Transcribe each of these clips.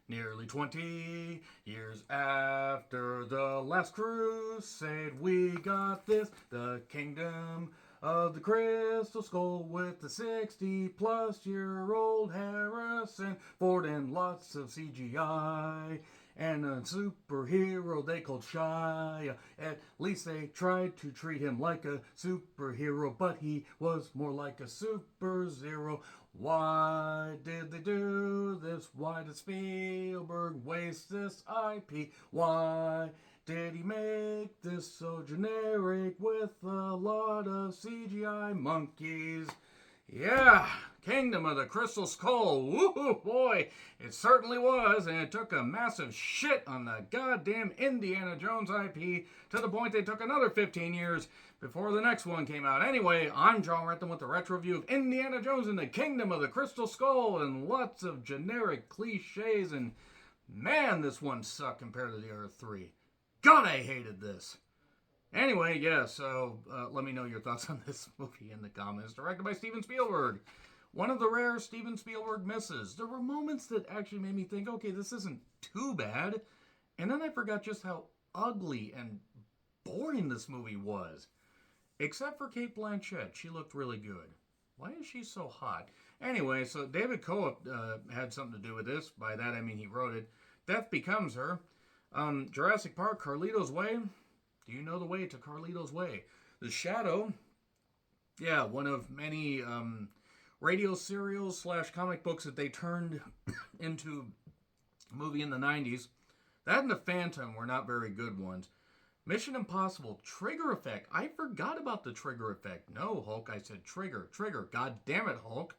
Nearly 20 years after the last crusade, we got this, the kingdom of the crystal skull with the 60 plus year old Harrison Ford and lots of CGI. And a superhero they called Shy. At least they tried to treat him like a superhero, but he was more like a super zero. Why did they do this? Why did Spielberg waste this IP? Why did he make this so generic with a lot of CGI monkeys? Yeah, Kingdom of the Crystal Skull. Woo boy, it certainly was, and it took a massive shit on the goddamn Indiana Jones IP to the point they took another 15 years before the next one came out. Anyway, I'm John Renton with the retro review of Indiana Jones and the Kingdom of the Crystal Skull, and lots of generic cliches, and man, this one sucked compared to the other three. God, I hated this. Anyway, yeah, so let me know your thoughts on this movie in the comments. Directed by Steven Spielberg. One of the rare Steven Spielberg misses. There were moments that actually made me think, okay, this isn't too bad. And then I forgot just how ugly and boring this movie was. Except for Cate Blanchett. She looked really good. Why is she so hot? Anyway, so David Coe had something to do with this. By that I mean he wrote it. Death Becomes Her. Jurassic Park, Carlito's Way. Do you know the way to Carlito's Way? The Shadow, yeah, one of many radio serials slash comic books that they turned into a movie in the 90s. That and The Phantom were not very good ones. Mission Impossible, Trigger Effect. I forgot about the Trigger Effect. No, Hulk, I said Trigger. God damn it, Hulk.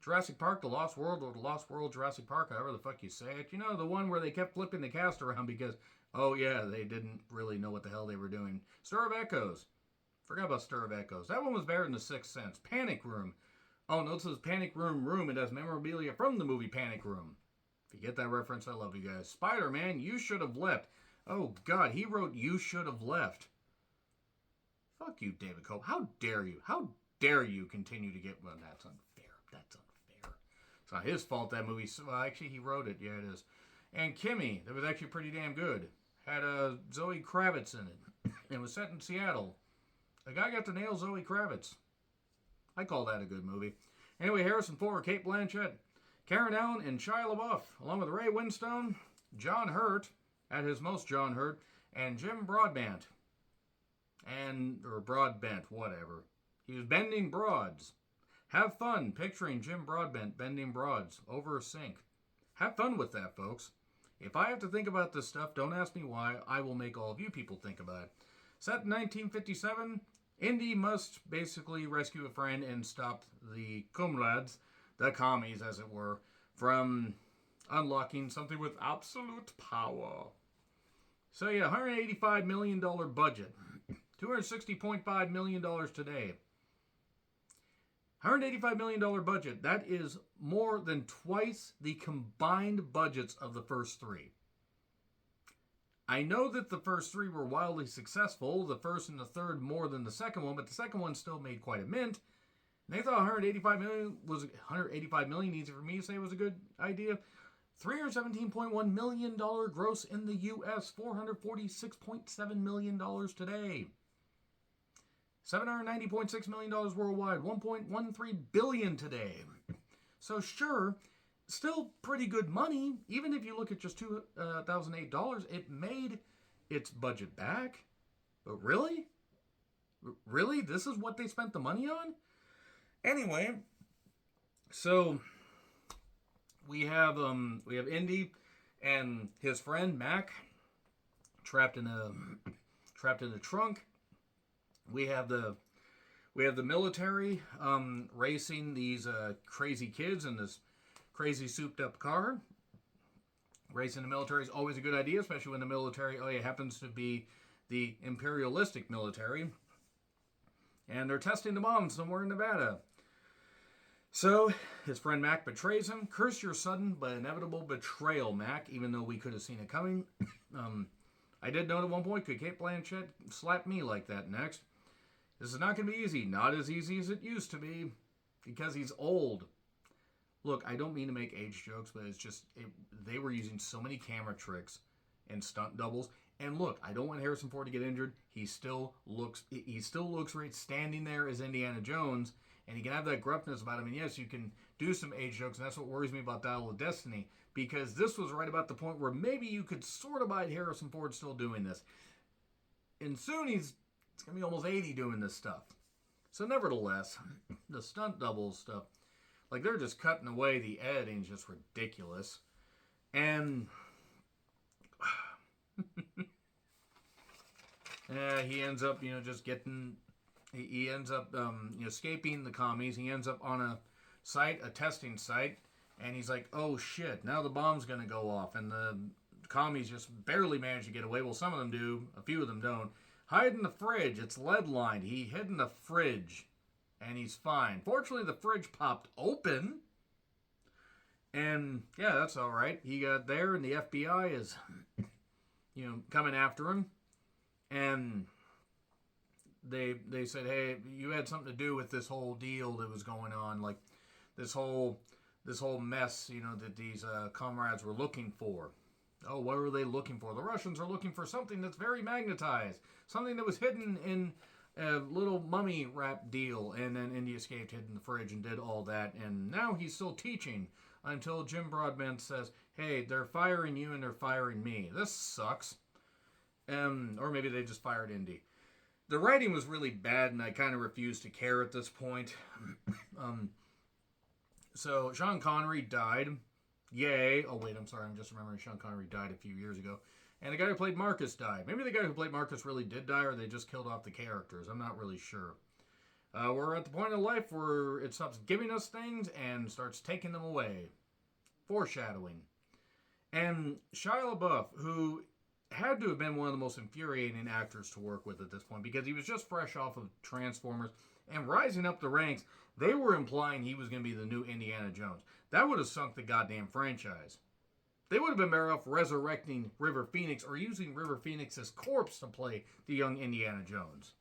Jurassic Park, The Lost World, or The Lost World Jurassic Park, however the fuck you say it. You know, the one where they kept flipping the cast around because, oh yeah, they didn't really know what the hell they were doing. Stir of Echoes. Forgot about Stir of Echoes. That one was better than The Sixth Sense. Panic Room. Oh, no, this is Panic Room. It has memorabilia from the movie Panic Room. If you get that reference, I love you guys. Spider-Man, You Should Have Left. Oh, God, he wrote You Should Have Left. Fuck you, David Cope. How dare you? How dare you continue to get... Well, that's unfair. That's unfair. It's not his fault that movie... Well, actually, he wrote it. Yeah, it is. And Kimmy, that was actually pretty damn good. Had Zoe Kravitz in it. It was set in Seattle. A guy got to nail Zoe Kravitz. I call that a good movie. Anyway, Harrison Ford, Cate Blanchett, Karen Allen, and Shia LaBeouf, along with Ray Winstone, John Hurt, at his most John Hurt, and Jim Broadbent. Or Broadbent, whatever. He was bending broads. Have fun picturing Jim Broadbent bending broads over a sink. Have fun with that, folks. If I have to think about this stuff, don't ask me why. I will make all of you people think about it. Set in 1957, Indy must basically rescue a friend and stop the Cumlads, the commies as it were, from unlocking something with absolute power. So yeah, $185 million budget. $260.5 million today. $185 million budget. That is more than twice the combined budgets of the first three. I know that the first three were wildly successful. The first and the third more than the second one, but the second one still made quite a mint. And they thought 185 million was 185 million. Easy for me to say was a good idea. $317.1 million gross in the U.S. $446.7 million today. $790.6 million worldwide. $1.13 billion today. So sure, still pretty good money. Even if you look at just $2008, it made its budget back. But really? Really? This is what they spent the money on? Anyway, so we have Indy and his friend Mac trapped in a trunk. We have the military racing these crazy kids in this crazy souped up car. Racing the military is always a good idea, especially when the military happens to be the imperialistic military. And they're testing the bomb somewhere in Nevada. So, his friend Mac betrays him. Curse your sudden but inevitable betrayal, Mac, even though we could have seen it coming. I did note at one point, could Cate Blanchett slap me like that next? This is not going to be easy. Not as easy as it used to be. Because he's old. look, I don't mean to make age jokes, but it's just they were using so many camera tricks and stunt doubles. And look, I don't want Harrison Ford to get injured. He still looks great standing there as Indiana Jones, and he can have that gruffness about him. And yes, you can do some age jokes, and that's what worries me about Dial of Destiny, because this was right about the point where maybe you could sort of buy Harrison Ford still doing this. And soon it's going to be almost 80 doing this stuff. So nevertheless, the stunt double stuff, like they're just cutting away. The editing's just ridiculous. And he ends up, just getting, he ends up escaping the commies. He ends up on a testing site, and he's like, oh shit, now the bomb's going to go off. And the commies just barely manage to get away. Well, some of them do, a few of them don't. Hide in the fridge. It's lead lined. He hid in the fridge, and he's fine. Fortunately, the fridge popped open, and yeah, that's all right. He got there, and the FBI is, coming after him, and they said, hey, you had something to do with this whole deal that was going on, like this whole mess, that these comrades were looking for. Oh, what were they looking for? The Russians are looking for something that's very magnetized. Something that was hidden in a little mummy wrap deal. And then Indy escaped, hid in the fridge, and did all that. And now he's still teaching until Jim Broadbent says, hey, they're firing you and they're firing me. This sucks. Or maybe they just fired Indy. The writing was really bad, and I kind of refused to care at this point. So Sean Connery died. Yay. Oh, wait, I'm sorry. I'm just remembering Sean Connery died a few years ago. And the guy who played Marcus died. Maybe the guy who played Marcus really did die, or they just killed off the characters. I'm not really sure. We're at the point in life where it stops giving us things and starts taking them away. Foreshadowing. And Shia LaBeouf, who had to have been one of the most infuriating actors to work with at this point, because he was just fresh off of Transformers and rising up the ranks. They were implying he was going to be the new Indiana Jones. That would have sunk the goddamn franchise. They would have been better off resurrecting River Phoenix or using River Phoenix's corpse to play the young Indiana Jones.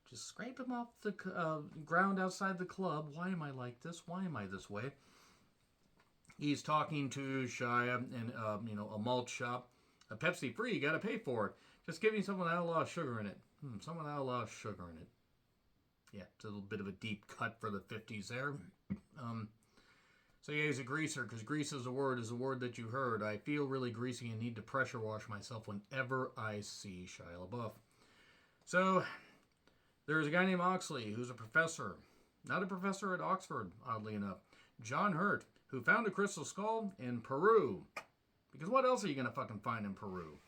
Just scrape him off the ground outside the club. Why am I like this? Why am I this way? He's talking to Shia in a malt shop. A Pepsi free, you got to pay for it. Just give me something without a lot of sugar in it. Something without a lot of sugar in it. Yeah, it's a little bit of a deep cut for the 50s there. So yeah, he's a greaser, because grease is a word that you heard. I feel really greasy and need to pressure wash myself whenever I see Shia LaBeouf. So, there's a guy named Oxley, who's a professor. Not a professor at Oxford, oddly enough. John Hurt, who found a crystal skull in Peru. Because what else are you going to fucking find in Peru?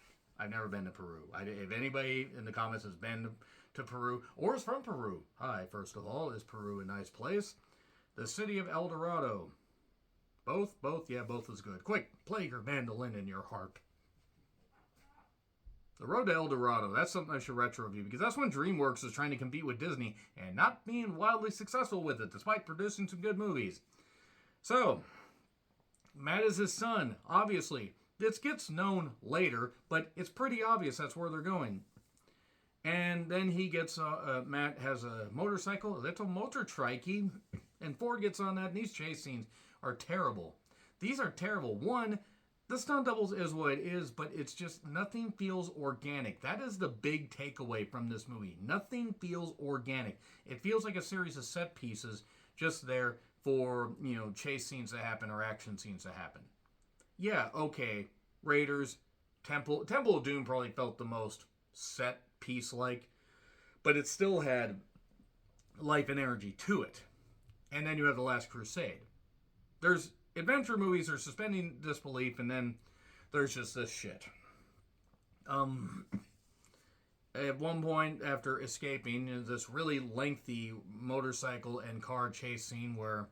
I've never been to Peru. If anybody in the comments has been to Peru, or is from Peru, hi, first of all, is Peru a nice place? The city of El Dorado. Both? Yeah, both is good. Quick, play your mandolin in your harp. The Road to El Dorado, that's something I should retro review, because that's when DreamWorks was trying to compete with Disney and not being wildly successful with it, despite producing some good movies. So, Matt is his son, obviously. This gets known later, but it's pretty obvious that's where they're going. And then he gets, Matt has a motorcycle, a little motor trikey, and Ford gets on that, and these chase scenes are terrible. These are terrible. One, the stunt doubles is what it is, but it's just nothing feels organic. That is the big takeaway from this movie. Nothing feels organic. It feels like a series of set pieces just there for, chase scenes that happen or action scenes that happen. Yeah, okay, Raiders, Temple of Doom probably felt the most set piece-like, but it still had life and energy to it. And then you have The Last Crusade. There's adventure movies are suspending disbelief, and then there's just this shit. At one point, after escaping, this really lengthy motorcycle and car chase scene where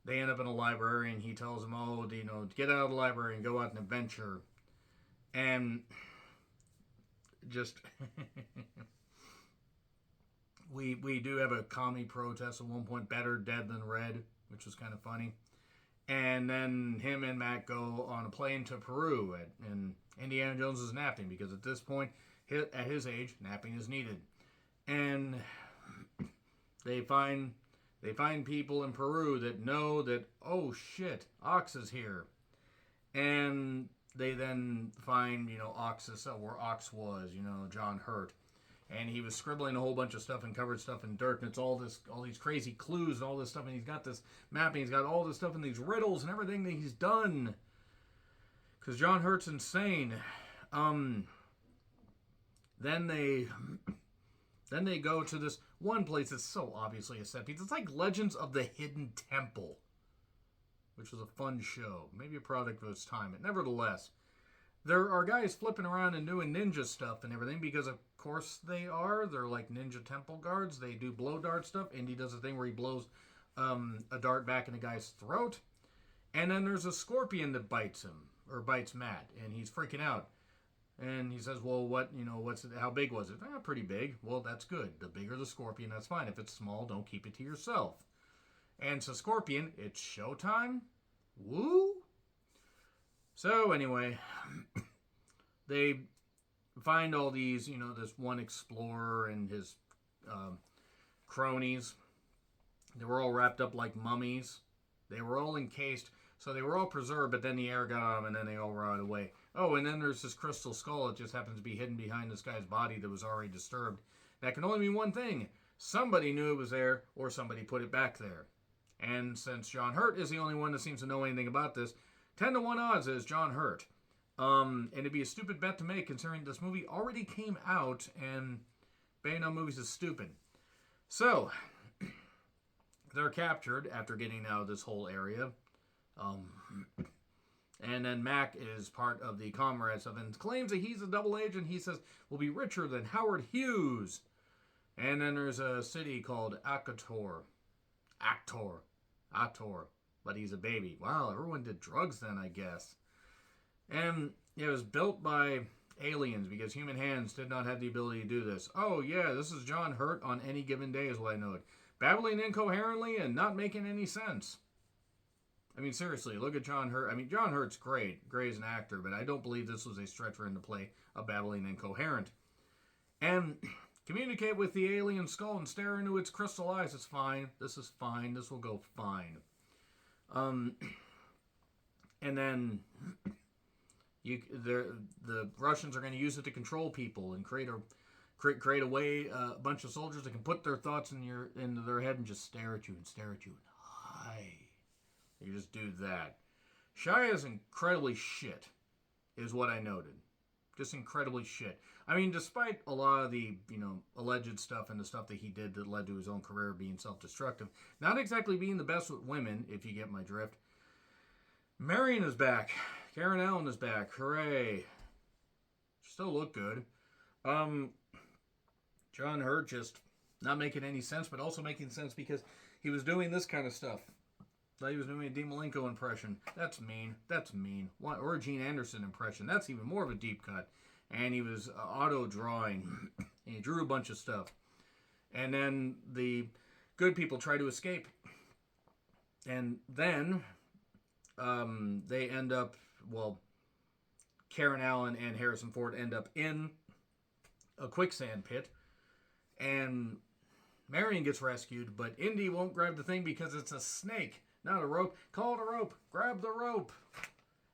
they end up in a library, and he tells them, get out of the library and go out and adventure. And just we do have a commie protest at one point, better dead than red, which was kind of funny. And then him and Matt go on a plane to Peru, and Indiana Jones is napping, because at this point, at his age, napping is needed. And they find They find people in Peru that know that, oh shit, Ox is here. And they then find, Ox's, where Ox was, John Hurt. And he was scribbling a whole bunch of stuff and covered stuff in dirt, and it's all these crazy clues and all this stuff, and he's got this mapping, he's got all this stuff and these riddles and everything that he's done. Because John Hurt's insane. Then they go to this one place that's so obviously a set piece. It's like Legends of the Hidden Temple, which was a fun show. Maybe a product of its time. But nevertheless, there are guys flipping around and doing ninja stuff and everything because, of course, they are. They're like ninja temple guards. They do blow dart stuff. Indy does a thing where he blows a dart back in a guy's throat. And then there's a scorpion that bites him, or bites Matt, and he's freaking out. And he says, well, how big was it? Pretty big. Well, that's good. The bigger the scorpion, that's fine. If it's small, don't keep it to yourself. And so Scorpion, it's showtime. Woo! So anyway, they find all these, this one explorer and his cronies. They were all wrapped up like mummies. They were all encased, so they were all preserved, but then the air got on them and then they all rotted away. Oh, and then there's this crystal skull that just happens to be hidden behind this guy's body that was already disturbed. That can only mean one thing. Somebody knew it was there, or somebody put it back there. And since John Hurt is the only one that seems to know anything about this, 10 to 1 odds is John Hurt. And it'd be a stupid bet to make considering this movie already came out and betting on movies is stupid. So, they're captured after getting out of this whole area. And then Mac is part of the comrades of and claims that he's a double agent. He says, will be richer than Howard Hughes. And then there's a city called Ator. But he's a baby. Wow, everyone did drugs then, I guess. And it was built by aliens because human hands did not have the ability to do this. Oh, yeah, this is John Hurt on any given day is what I know it. Babbling incoherently and not making any sense. I mean, seriously, look at John Hurt. I mean, John Hurt's great as an actor, but I don't believe this was a stretch for him to play a babbling incoherent. And communicate with the alien skull and stare into its crystal eyes. It's fine. This is fine. This will go fine. And then the Russians are going to use it to control people and create a way a bunch of soldiers that can put their thoughts into their head and just stare at you and hide. You just do that. Shia is incredibly shit, is what I noted. Just incredibly shit. I mean, despite a lot of the, alleged stuff and the stuff that he did that led to his own career being self-destructive, not exactly being the best with women, if you get my drift. Marion is back. Karen Allen is back. Hooray. Still look good. John Hurt just not making any sense, but also making sense because he was doing this kind of stuff. Thought he was doing a Dean Malenko impression. That's mean. Or a Gene Anderson impression. That's even more of a deep cut. And he was auto-drawing. And he drew a bunch of stuff. And then the good people try to escape. And then they end up, Karen Allen and Harrison Ford end up in a quicksand pit. And Marion gets rescued, but Indy won't grab the thing because it's a snake. Not a rope. Call it a rope. Grab the rope.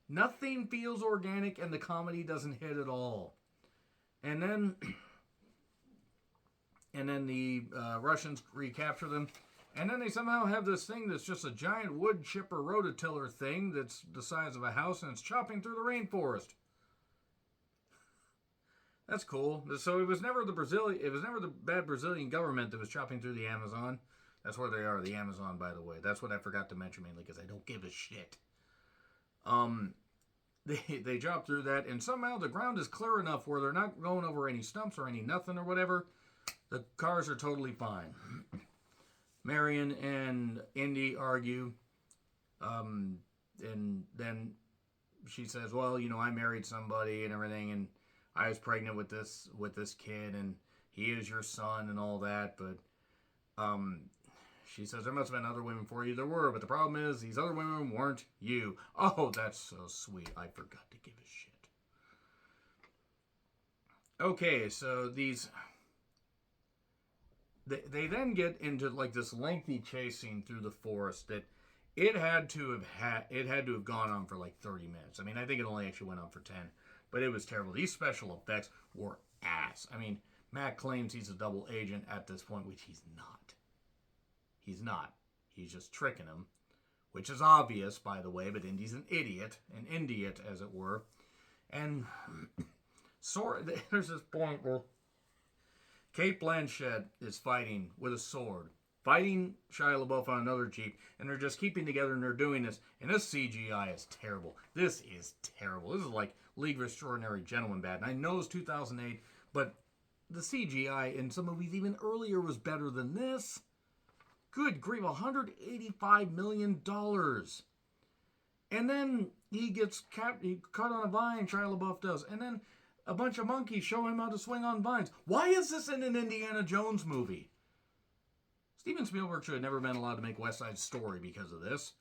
Nothing feels organic and the comedy doesn't hit at all. And then the Russians recapture them. And then they somehow have this thing that's just a giant wood chipper rototiller thing that's the size of a house and it's chopping through the rainforest. That's cool. So it was never the bad Brazilian government that was chopping through the Amazon. That's where they are, the Amazon, by the way. That's what I forgot to mention mainly because I don't give a shit. They drop through that, and somehow the ground is clear enough where they're not going over any stumps or any nothing or whatever. The cars are totally fine. Marion and Indy argue, and then she says, well, I married somebody and everything, and I was pregnant with this kid, and he is your son and all that, but she says, there must have been other women for you. There were, but the problem is these other women weren't you. Oh, that's so sweet. I forgot to give a shit. Okay, so they then get into like this lengthy chase scene through the forest that it had to have gone on for like 30 minutes. I mean, I think it only actually went on for 10, but it was terrible. These special effects were ass. I mean, Matt claims he's a double agent at this point, which he's not. He's not. He's just tricking him, which is obvious, by the way, but Indy's an idiot, as it were. And there's this point where Kate Blanchett is fighting with a sword, fighting Shia LaBeouf on another Jeep, and they're just keeping together and they're doing this. And this CGI is terrible. This is terrible. This is like League of Extraordinary Gentlemen bad. And I know it's 2008, but the CGI in some movies even earlier was better than this. Good grief, $185 million. And then he gets cut on a vine, Shia LaBeouf does. And then a bunch of monkeys show him how to swing on vines. Why is this in an Indiana Jones movie? Steven Spielberg should have never been allowed to make West Side Story because of this.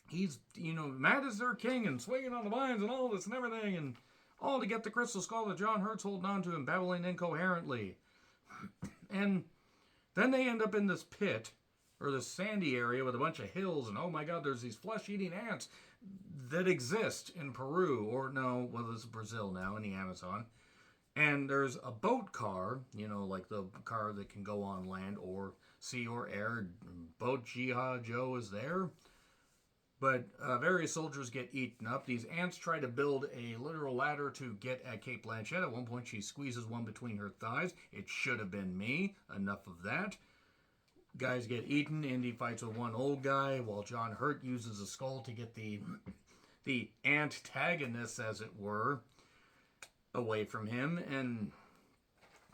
He's, Matt is their king and swinging on the vines and all this and everything. And all to get the crystal skull that John Hurt's holding on to and babbling incoherently. And then they end up in this pit, or this sandy area with a bunch of hills, and oh my god, there's these flesh-eating ants that exist in Peru, or no, well, it's Brazil now, in the Amazon. And there's a boat car, like the car that can go on land or sea or air. Boat Jihad Joe is there. But various soldiers get eaten up. These ants try to build a literal ladder to get at Kate Blanchett. At one point, she squeezes one between her thighs. It should have been me. Enough of that. Guys get eaten. Indy fights with one old guy, while John Hurt uses a skull to get the antagonist, as it were, away from him. And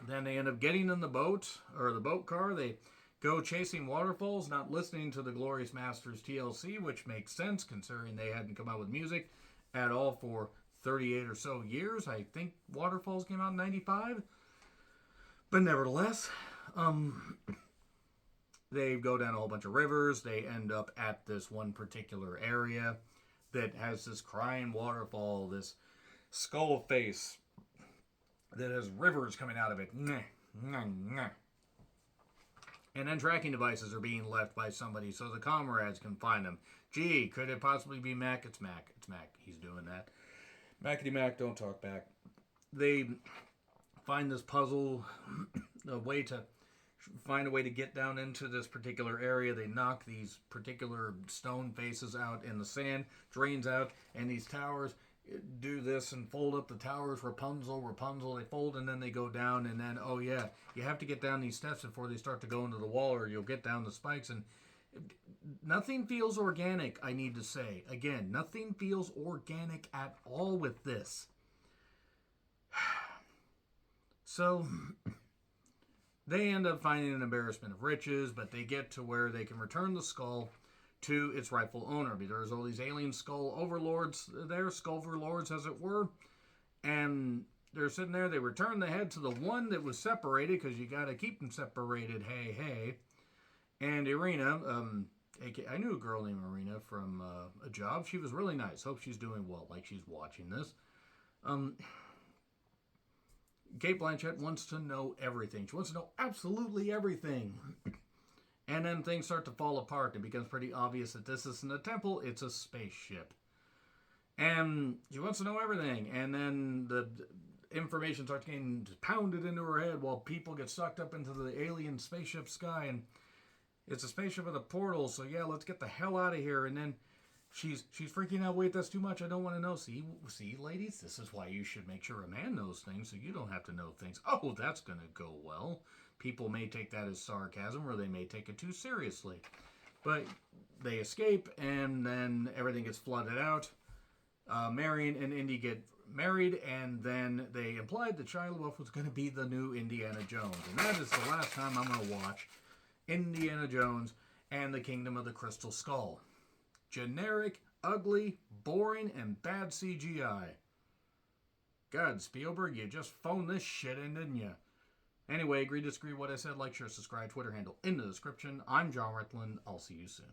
then they end up getting in the boat, or the boat car. They go chasing waterfalls, not listening to the Glorious Masters TLC, which makes sense considering they hadn't come out with music at all for 38 or so years. I think Waterfalls came out in 95. But nevertheless, they go down a whole bunch of rivers. They end up at this one particular area that has this crying waterfall, this skull face that has rivers coming out of it. And then tracking devices are being left by somebody so the comrades can find them. Gee, could it possibly be Mac? It's Mac. It's Mac. He's doing that. Mackety Mac, don't talk back. They find this puzzle, find a way to get down into this particular area. They knock these particular stone faces out in the sand, drains out, and these towers do this and fold up the towers. Rapunzel, they fold, and then they go down, and then, oh yeah, you have to get down these steps before they start to go into the wall, or you'll get down the spikes. And nothing feels organic, I need to say. Again, nothing feels organic at all with this. So they end up finding an embarrassment of riches, but they get to where they can return the skull to its rightful owner. There's all these alien skull overlords there, skullverlords as it were, and they're sitting there. They return the head to the one that was separated, because you got to keep them separated, hey. And Irina, I knew a girl named Irina from a job. She was really nice. Hope she's doing well, like she's watching this. Kate Blanchett wants to know everything. She wants to know absolutely everything. And then things start to fall apart. It becomes pretty obvious that this isn't a temple, it's a spaceship. And she wants to know everything. And then the information starts getting pounded into her head while people get sucked up into the alien spaceship sky. And it's a spaceship with a portal, so yeah, let's get the hell out of here. And then she's freaking out. Wait, that's too much. I don't want to know. See, ladies, this is why you should make sure a man knows things, so you don't have to know things. Oh, that's going to go well. People may take that as sarcasm, or they may take it too seriously. But they escape, and then everything gets flooded out. Marion and Indy get married, and then they implied that Shia LaBeouf was going to be the new Indiana Jones. And that is the last time I'm going to watch Indiana Jones and the Kingdom of the Crystal Skull. Generic, ugly, boring, and bad CGI. God, Spielberg, you just phoned this shit in, didn't you? Anyway, agree, disagree what I said, like, share, subscribe, Twitter handle in the description. I'm John Rickland. I'll see you soon.